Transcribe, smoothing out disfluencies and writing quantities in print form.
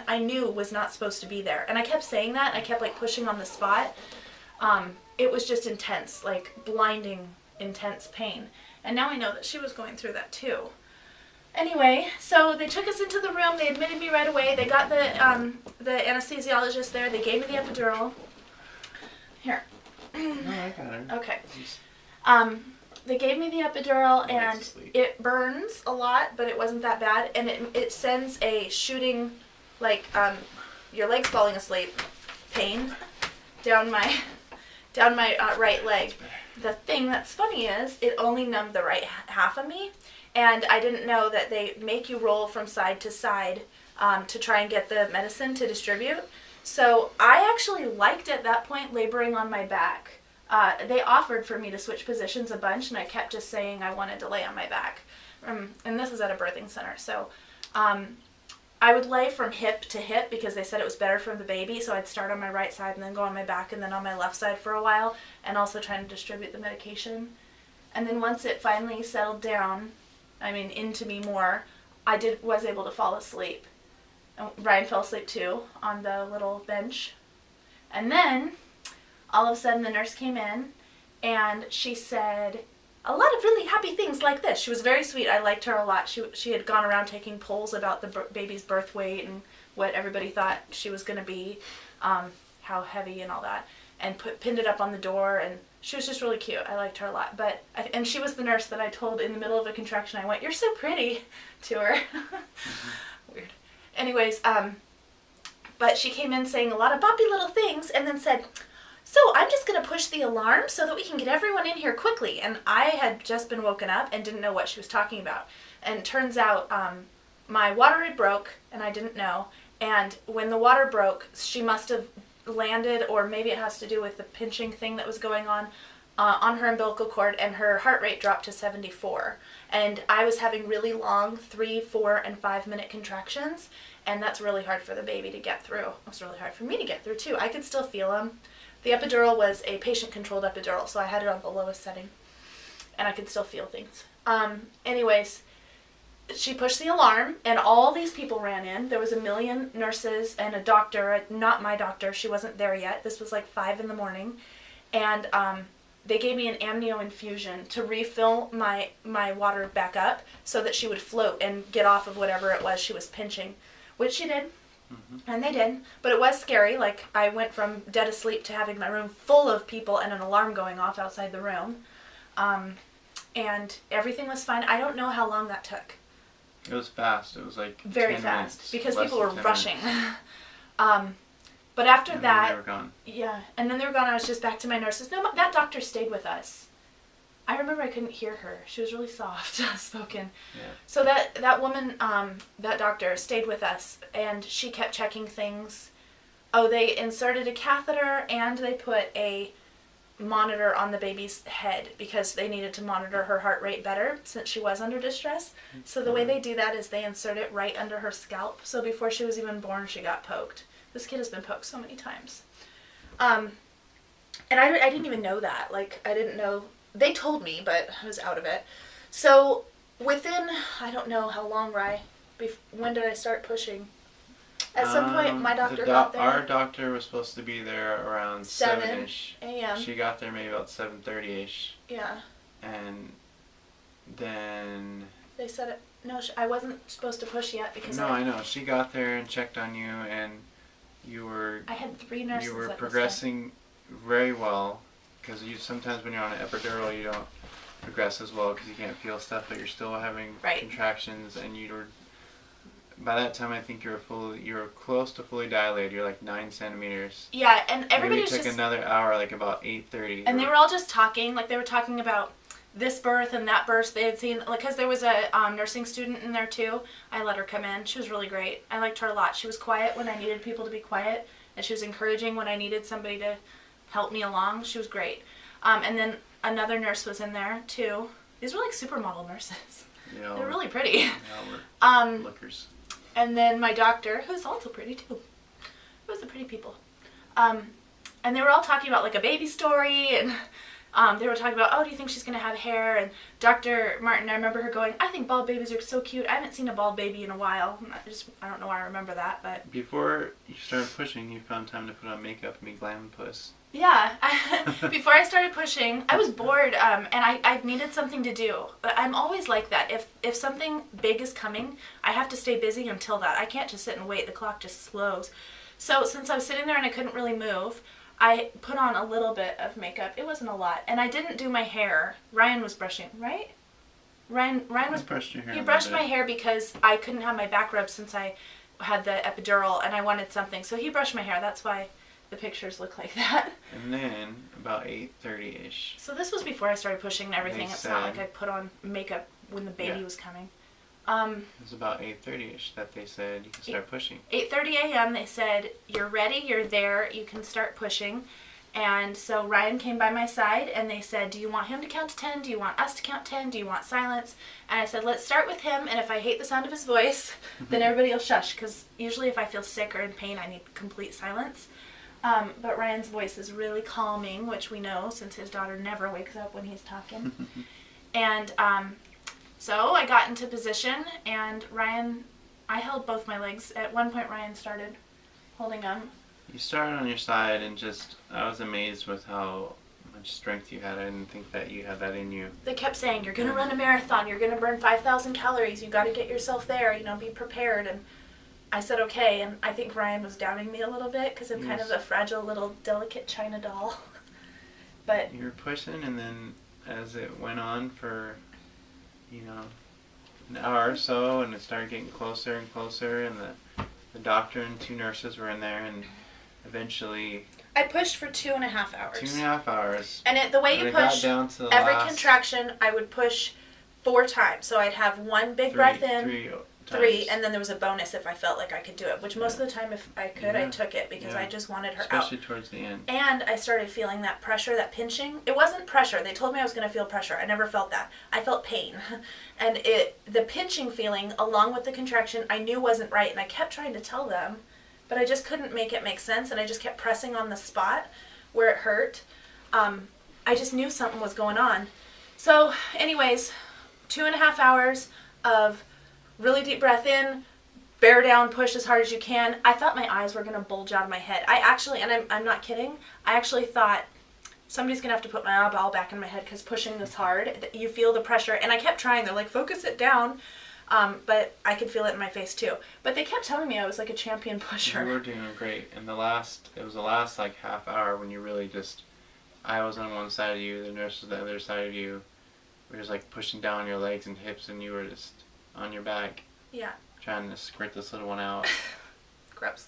I knew was not supposed to be there. And I kept saying that. I kept like pushing on the spot. It was just intense, like blinding, intense pain. And now I know that she was going through that too. Anyway, so they took us into the room. They admitted me right away. They got the anesthesiologist there. They gave me the epidural. Here. No, I got her. Okay. They gave me the epidural, and it burns a lot, but it wasn't that bad. And it sends a shooting, like your leg's falling asleep, pain down my right leg. The thing that's funny is it only numbed the right half of me, and I didn't know that they make you roll from side to side to try and get the medicine to distribute. So I actually liked at that point laboring on my back. They offered for me to switch positions a bunch, and I kept just saying I wanted to lay on my back. And this is at a birthing center, so I would lay from hip to hip because they said it was better for the baby, so I'd start on my right side and then go on my back and then on my left side for a while, and also trying to distribute the medication. And then once it finally settled down, into me more, I was able to fall asleep. And Ryan fell asleep too on the little bench. And then all of a sudden the nurse came in and she said a lot of really happy things like this. She was very sweet. I liked her a lot. She had gone around taking polls about the baby's birth weight and what everybody thought she was going to be, how heavy and all that, and pinned it up on the door, and she was just really cute. I liked her a lot. And she was the nurse that I told in the middle of a contraction, I went, "You're so pretty," to her. Weird. Anyways, but she came in saying a lot of boppy little things and then said, "So I'm just going to push the alarm so that we can get everyone in here quickly." And I had just been woken up and didn't know what she was talking about. And it turns out my water had broke, and I didn't know. And when the water broke, she must have landed, or maybe it has to do with the pinching thing that was going on her umbilical cord, and her heart rate dropped to 74. And I was having really long 3, 4, and 5 minute contractions, and that's really hard for the baby to get through. It was really hard for me to get through too. I could still feel them. The epidural was a patient-controlled epidural, so I had it on the lowest setting, and I could still feel things. Anyways, she pushed the alarm, and all these people ran in. There was a million nurses and a doctor, not my doctor. She wasn't there yet. This was like 5 in the morning, and they gave me an amnio infusion to refill my water back up so that she would float and get off of whatever it was she was pinching, which she did. Mm-hmm. And they did, but it was scary. Like, I went from dead asleep to having my room full of people and an alarm going off outside the room, and everything was fine. I don't know how long that took. It was fast. It was like very 10 fast minutes, because people were rushing. But after and that, then they were gone. Yeah, and then they were gone. I was just back to my nurses. No, that doctor stayed with us. I remember I couldn't hear her. She was really soft spoken. Yeah. So that woman, that doctor, stayed with us, and she kept checking things. Oh, they inserted a catheter, and they put a monitor on the baby's head because they needed to monitor her heart rate better since she was under distress. So the way they do that is they insert it right under her scalp. So before she was even born, she got poked. This kid has been poked so many times. And I didn't even know that. Like, I didn't know. They told me, but I was out of it. So within, I don't know how long, Rye, when did I start pushing? At some point, my doctor got there. Our doctor was supposed to be there around 7-ish. a.m. She got there maybe about 7:30-ish. Yeah. And then... They said it. No, I wasn't supposed to push yet because I know. She got there and checked on you, and you were... I had 3 nurses. You were progressing very well, because sometimes when you're on an epidural, you don't progress as well because you can't feel stuff, but you're still having contractions, and you were... By that time, I think you were close to fully dilated. You're like 9 centimeters. Yeah, and everybody was just... It took another hour, like about 8:30. And they were all just talking, like they were talking about this birth and that birth they had seen, like, because there was a nursing student in there too. I let her come in. She was really great. I liked her a lot. She was quiet when I needed people to be quiet, and she was encouraging when I needed somebody to help me along. She was great. And then another nurse was in there too. These were like supermodel nurses. Yeah, they're really pretty. Yeah, we're lookers. And then my doctor, who's also pretty too. It was the pretty people. And they were all talking about like a baby story, and They were talking about, oh, do you think she's going to have hair? And Dr. Martin, I remember her going, I think bald babies are so cute. I haven't seen a bald baby in a while. I don't know why I remember that, but... Before you started pushing, you found time to put on makeup and be glam puss. Yeah. Before I started pushing, I was bored, and I needed something to do. But I'm always like that. If something big is coming, I have to stay busy until that. I can't just sit and wait. The clock just slows. So since I was sitting there and I couldn't really move, I put on a little bit of makeup. It wasn't a lot. And I didn't do my hair. Ryan was brushing, right? Ryan was... brushed your hair. He brushed my hair because I couldn't have my back rubbed since I had the epidural and I wanted something. So he brushed my hair. That's why the pictures look like that. And then, about 8:30ish. So this was before I started pushing and everything. It's not like I put on makeup when the baby was coming. It was about 8:30ish that they said you can start pushing. 8:30 a.m. they said, you're ready, you're there, you can start pushing. And so Ryan came by my side and they said, do you want him to count to 10? Do you want us to count 10? Do you want silence? And I said, let's start with him, and if I hate the sound of his voice, then everybody will shush, because usually if I feel sick or in pain, I need complete silence. But Ryan's voice is really calming, which we know since his daughter never wakes up when he's talking. And so I got into position, and I held both my legs. At one point, Ryan started holding them. You started on your side, and I was amazed with how much strength you had. I didn't think that you had that in you. They kept saying, you're going to run a marathon, you're going to burn 5,000 calories, you got to get yourself there, be prepared. And I said, okay, and I think Ryan was doubting me a little bit, because I'm kind of a fragile little delicate China doll. But you were pushing, and then as it went on for, an hour or so, and it started getting closer and closer, and the doctor and 2 nurses were in there, and eventually... I pushed for 2.5 hours. 2.5 hours. And the way you push, every contraction, I would push 4 times. So I'd have one big breath in, 3, and then there was a bonus if I felt like I could do it, which most of the time if I could, I took it because I just wanted her out. Especially towards the end. And I started feeling that pressure, that pinching. It wasn't pressure. They told me I was going to feel pressure. I never felt that. I felt pain. And the pinching feeling along with the contraction I knew wasn't right, and I kept trying to tell them, but I just couldn't make it make sense, and I just kept pressing on the spot where it hurt. I just knew something was going on. So anyways, 2.5 hours of really deep breath in, bear down, push as hard as you can. I thought my eyes were going to bulge out of my head. I actually, and I'm not kidding, I actually thought somebody's going to have to put my eyeball back in my head because pushing this hard, you feel the pressure. And I kept trying. They're like, focus it down. But I could feel it in my face too. But they kept telling me I was like a champion pusher. You were doing great. And it was the last like half hour when you really I was on one side of you, the nurse was on the other side of you. We were just like pushing down your legs and hips, and you were just on your back. Yeah. Trying to squirt this little one out. Gross.